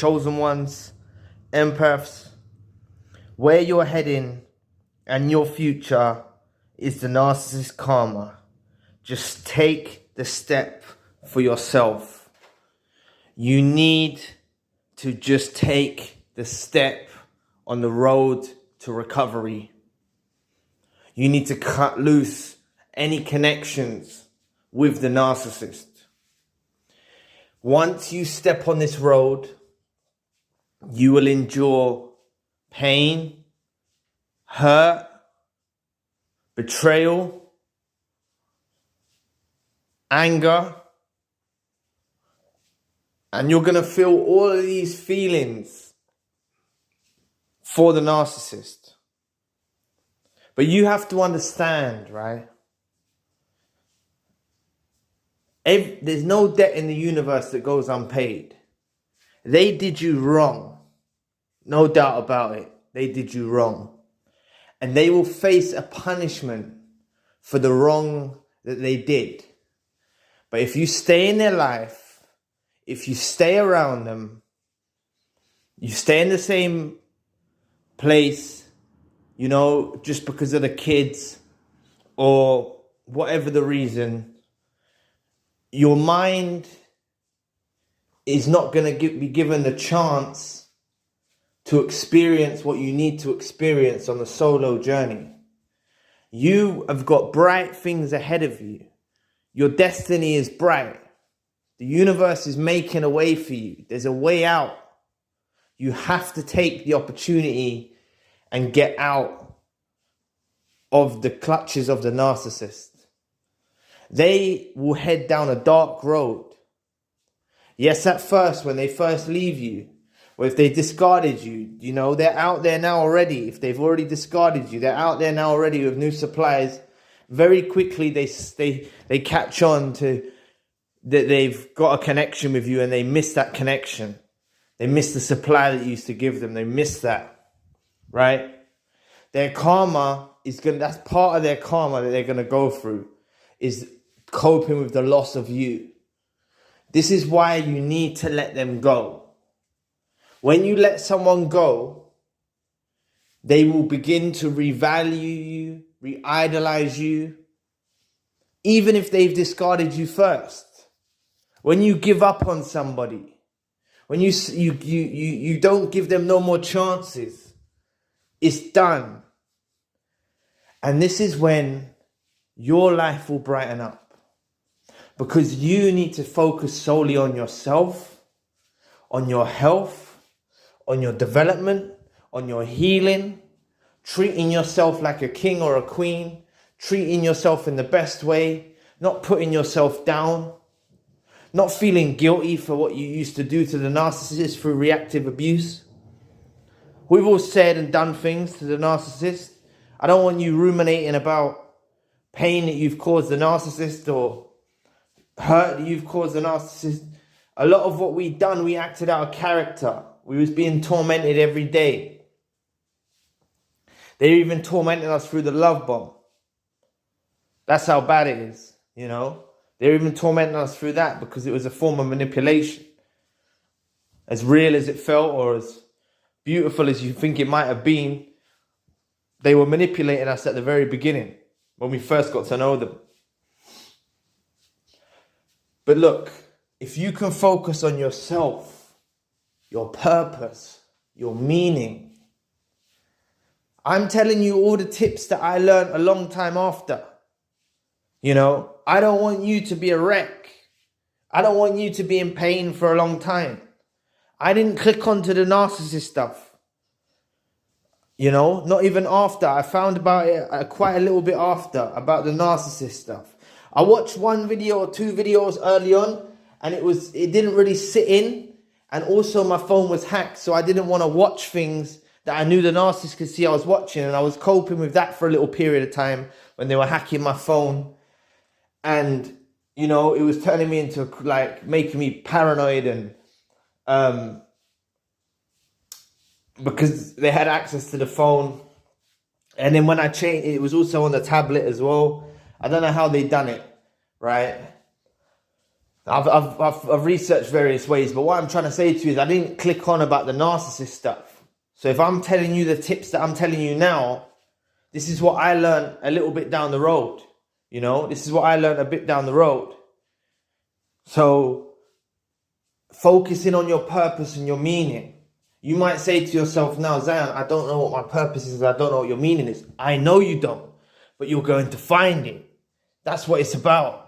chosen ones, empaths, where you're heading and your future is the narcissist karma. Just take the step for yourself. You need to just take the step on the road to recovery. You need to cut loose any connections with the narcissist. Once you step on this road, you will endure pain, hurt, betrayal, anger, and you're going to feel all of these feelings for the narcissist. But you have to understand, right? There's no debt in the universe that goes unpaid. They did you wrong. No doubt about it. They did you wrong. And they will face a punishment for the wrong that they did. But if you stay in their life, if you stay around them, you stay in the same place, you know, just because of the kids or whatever the reason, your mind is not going to be given the chance to experience what you need to experience on the solo journey. You have got bright things ahead of you. Your destiny is bright. The universe is making a way for you. There's a way out. You have to take the opportunity and get out of the clutches of the narcissist. They will head down a dark road. Yes, at first, when they first leave you, or if they discarded you, you know, they're out there now already. If they've already discarded you, they're out there now already with new supplies. Very quickly, they catch on to that they've got a connection with you and they miss that connection. They miss the supply that you used to give them. They miss that, right? Their karma is that's part of their karma that they're going to go through, is coping with the loss of you. This is why you need to let them go. When you let someone go, they will begin to revalue you, re-idolize you, even if they've discarded you first. When you give up on somebody, when you don't give them no more chances, it's done. And this is when your life will brighten up, because you need to focus solely on yourself, on your health, on your development, on your healing, treating yourself like a king or a queen, treating yourself in the best way, not putting yourself down, not feeling guilty for what you used to do to the narcissist through reactive abuse. We've all said and done things to the narcissist. I don't want you ruminating about pain that you've caused the narcissist or hurt that you've caused the narcissist. A lot of what we've done, we acted out of character. We was being tormented every day. They're even tormenting us through the love bomb. That's how bad it is, you know. They're even tormenting us through that because it was a form of manipulation. As real as it felt or as beautiful as you think it might have been, they were manipulating us at the very beginning when we first got to know them. But look, if you can focus on yourself, your purpose, your meaning, I'm telling you all the tips that I learned a long time after. You know, I don't want you to be a wreck. I don't want you to be in pain for a long time. I didn't click onto the narcissist stuff. You know, not even after. I found about it quite a little bit after, about the narcissist stuff. I watched one video or two videos early on, and it didn't really sit in. And also my phone was hacked, so I didn't want to watch things that I knew the narcissist could see I was watching. And I was coping with that for a little period of time when they were hacking my phone. And, you know, it was turning me into, like, making me paranoid and, because they had access to the phone. And then when I changed, it was also on the tablet as well. I don't know how they done it, right? I've researched various ways, but what I'm trying to say to you is I didn't click on about the narcissist stuff. So if I'm telling you the tips that I'm telling you now, this is what I learned a little bit down the road. You know, this is what I learned a bit down the road. So focusing on your purpose and your meaning. You might say to yourself now, Zion, I don't know what my purpose is. I don't know what your meaning is. I know you don't, but you're going to find it. That's what it's about.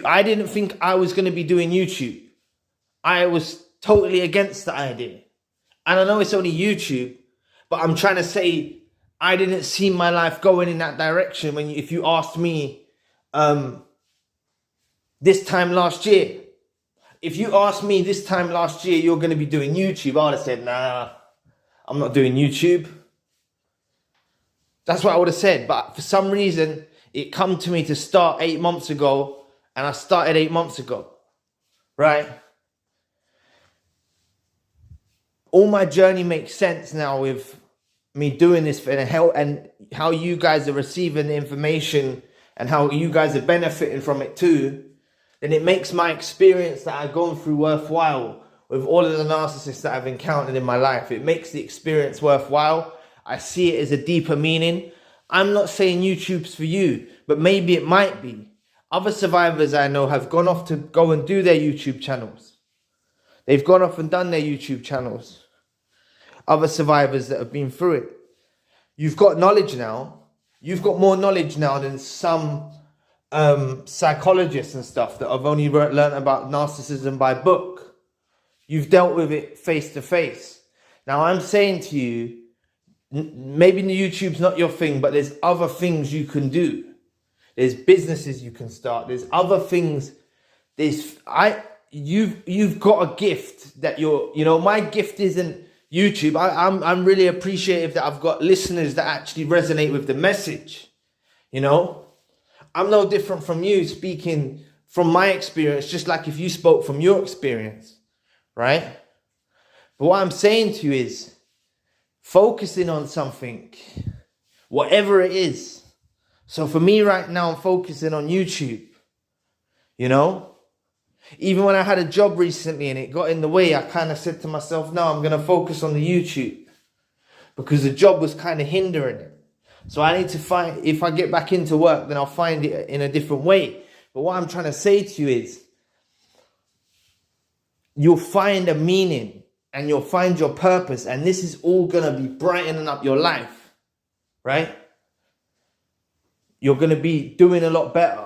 I didn't think I was going to be doing YouTube. I was totally against the idea. And I know it's only YouTube, but I'm trying to say I didn't see my life going in that direction. If you asked me this time last year, if you asked me this time last year, you're going to be doing YouTube, I would have said, nah, I'm not doing YouTube. That's what I would have said. But for some reason, it come to me to start 8 months ago. And I started 8 months ago, right? All my journey makes sense now with me doing this and how you guys are receiving the information and how you guys are benefiting from it too. Then it makes my experience that I've gone through worthwhile with all of the narcissists that I've encountered in my life. It makes the experience worthwhile. I see it as a deeper meaning. I'm not saying YouTube's for you, but maybe it might be. Other survivors I know have gone off to go and do their YouTube channels. They've gone off and done their YouTube channels. Other survivors that have been through it. You've got knowledge now. You've got more knowledge now than some psychologists and stuff that have only learned about narcissism by book. You've dealt with it face to face. Now I'm saying to you, maybe YouTube's not your thing, but there's other things you can do. There's businesses you can start. There's other things. You've got a gift that my gift isn't YouTube. I'm really appreciative that I've got listeners that actually resonate with the message. You know, I'm no different from you speaking from my experience, just like if you spoke from your experience, right? But what I'm saying to you is focusing on something, whatever it is. So for me right now, I'm focusing on YouTube, you know? Even when I had a job recently and it got in the way, I kind of said to myself, no, I'm going to focus on the YouTube because the job was kind of hindering it. So I need to find, if I get back into work, then I'll find it in a different way. But what I'm trying to say to you is you'll find a meaning and you'll find your purpose. And this is all going to be brightening up your life, right? You're going to be doing a lot better.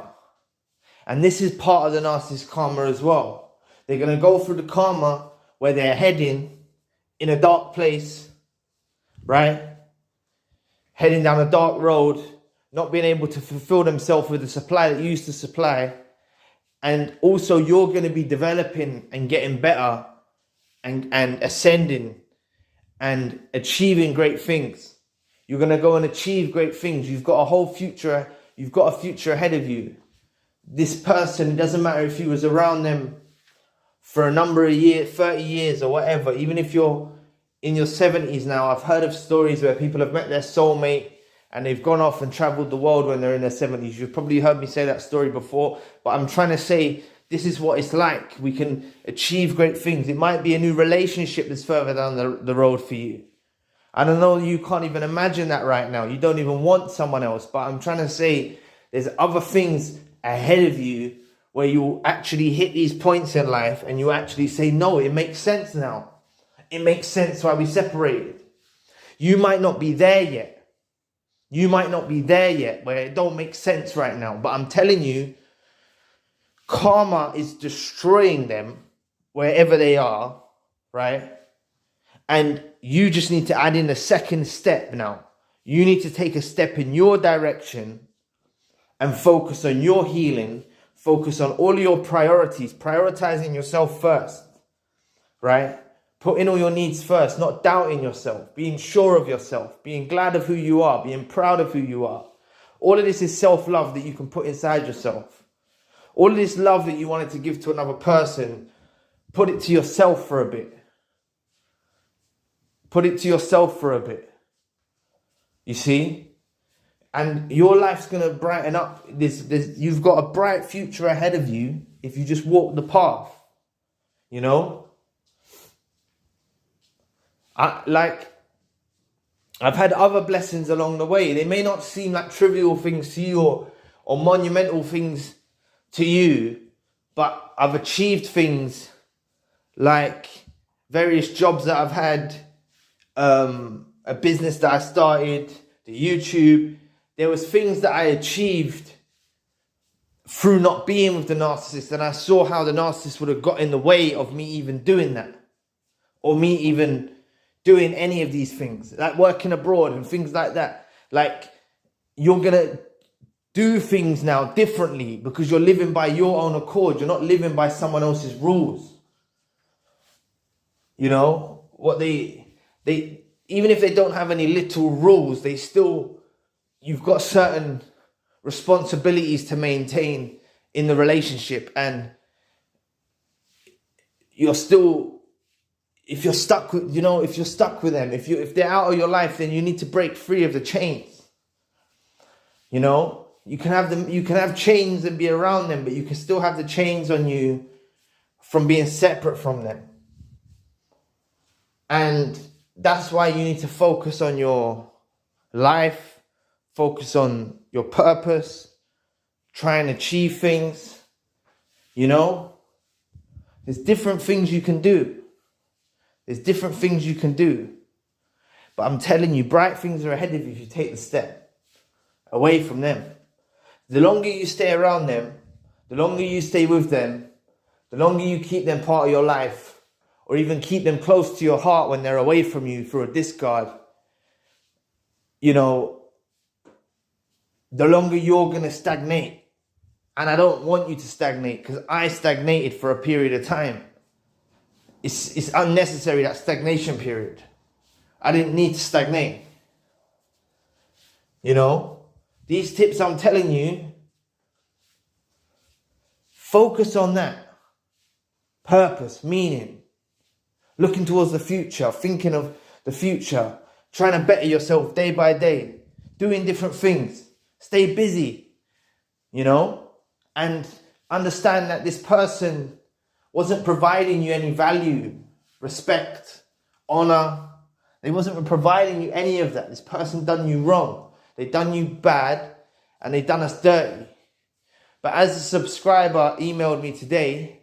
And this is part of the narcissist karma as well. They're going to go through the karma where they're heading in a dark place, right? Heading down a dark road, not being able to fulfill themselves with the supply that you used to supply. And also you're going to be developing and getting better and ascending and achieving great things. You're going to go and achieve great things. You've got a whole future. You've got a future ahead of you. This person, it doesn't matter if you was around them for a number of years, 30 years or whatever. Even if you're in your 70s now, I've heard of stories where people have met their soulmate and they've gone off and traveled the world when they're in their 70s. You've probably heard me say that story before, but I'm trying to say this is what it's like. We can achieve great things. It might be a new relationship that's further down the road for you. I don't know, you can't even imagine that right now. You don't even want someone else. But I'm trying to say there's other things ahead of you where you actually hit these points in life and you actually say, no, it makes sense now. It makes sense why we separated. You might not be there yet. You might not be there yet where it don't make sense right now. But I'm telling you, karma is destroying them wherever they are, right? And you just need to add in a second step now. You need to take a step in your direction and focus on your healing. Focus on all your priorities. Prioritizing yourself first, right? Putting all your needs first, not doubting yourself. Being sure of yourself. Being glad of who you are. Being proud of who you are. All of this is self-love that you can put inside yourself. All of this love that you wanted to give to another person, put it to yourself for a bit. Put it to yourself for a bit. You see? And your life's going to brighten up. You've got a bright future ahead of you. if you just walk the path, you know? I've had other blessings along the way. They may not seem like trivial things to you or monumental things to you, but I've achieved things like various jobs that I've had, a business that I started, the YouTube. There was things that I achieved through not being with the narcissist, and I saw how the narcissist would have got in the way of me even doing that, or me even doing any of these things, like working abroad and things like that. Like, you're gonna do things now differently because you're living by your own accord. You're not living by someone else's rules. You know what they even if they don't have any little rules, they still, you've got certain responsibilities to maintain in the relationship, and you're still, if you're stuck with, if you're stuck with them, if they're out of your life, then you need to break free of the chains. You know, you can have chains and be around them, but you can still have the chains on you from being separate from them. And that's why you need to focus on your life, focus on your purpose, try and achieve things. You know, there's different things you can do. There's different things you can do. But I'm telling you, bright things are ahead of you if you take the step away from them. The longer you stay around them, the longer you stay with them, the longer you keep them part of your life, or even keep them close to your heart when they're away from you through a discard, you know, the longer you're going to stagnate. And I don't want you to stagnate, because I stagnated for a period of time. It's unnecessary, that stagnation period. I didn't need to stagnate. You know, these tips I'm telling you, focus on that. Purpose, meaning, looking towards the future, thinking of the future, trying to better yourself day by day, doing different things, stay busy, you know, and understand that this person wasn't providing you any value, respect, honor. They wasn't providing you any of that. This person done you wrong. They done you bad, and they done us dirty. But as a subscriber emailed me today,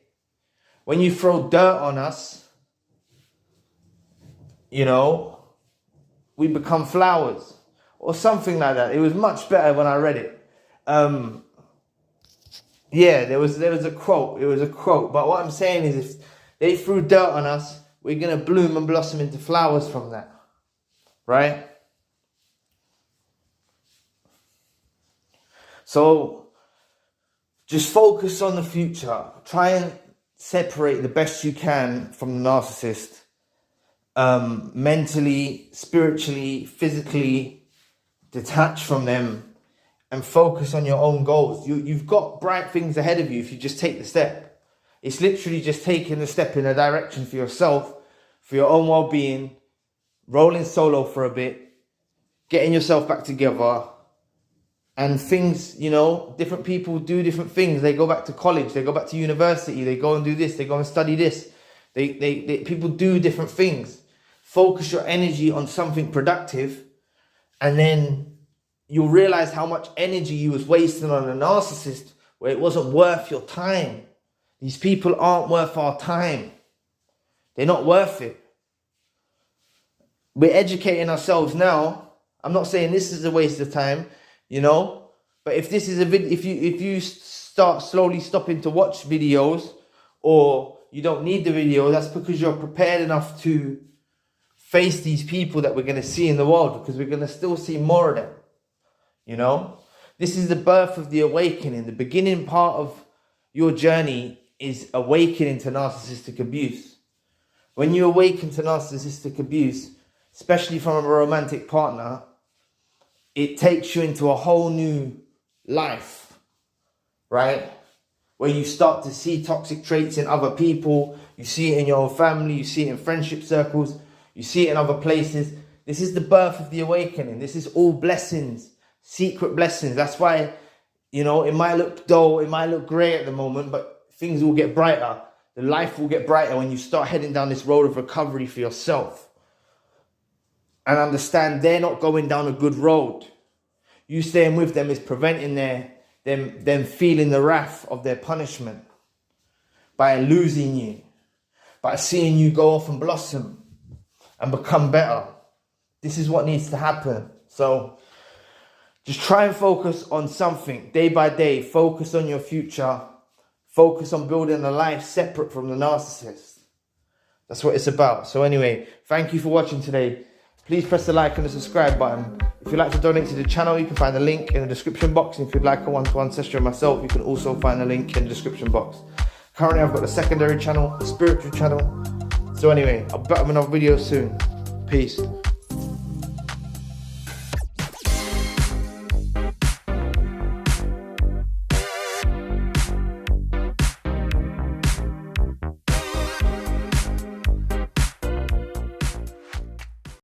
when you throw dirt on us, you know, we become flowers, or something like that. It was much better when I read it. Yeah, there was a quote. It was a quote. But what I'm saying is, if they threw dirt on us, we're going to bloom and blossom into flowers from that. Right? So just focus on the future. Try and separate the best you can from the narcissist. Mentally, spiritually, physically, detach from them and focus on your own goals. You've got bright things ahead of you if you just take the step. It's literally just taking the step in a direction for yourself, for your own well-being, rolling solo for a bit, getting yourself back together. And things, you know, different people do different things. They go back to college, they go back to university, they go and do this, they go and study this. People do different things. Focus your energy on something productive, and then you'll realize how much energy you was wasting on a narcissist where it wasn't worth your time. These people aren't worth our time. They're not worth it. We're educating ourselves now. I'm not saying this is a waste of time, you know, but if this is a video, if you start slowly stopping to watch videos, or you don't need the video, that's because you're prepared enough to face these people that we're going to see in the world, because we're going to still see more of them. You know, this is the birth of the awakening. The beginning part of your journey is awakening to narcissistic abuse. When you awaken to narcissistic abuse, especially from a romantic partner, it takes you into a whole new life, right? Where you start to see toxic traits in other people. You see it in your own family. You see it in friendship circles. You see it in other places. This is the birth of the awakening. This is all blessings, secret blessings. That's why, you know, it might look dull, it might look grey at the moment, but things will get brighter. The life will get brighter when you start heading down this road of recovery for yourself. And understand they're not going down a good road. You staying with them is preventing them feeling the wrath of their punishment. By losing you. By seeing you go off and blossom. And become better. This is what needs to happen. So just try and focus on something day by day. Focus on your future. Focus on building a life separate from the narcissist. That's what it's about. So anyway, thank you for watching today. Please press the like and the subscribe button. If you'd like to donate to the channel, you can find the link in the description box. And if you'd like a one-to-one session with myself, you can also find the link in the description box. Currently, I've got the secondary channel, the spiritual channel. So anyway, I'll be back with another video soon. Peace.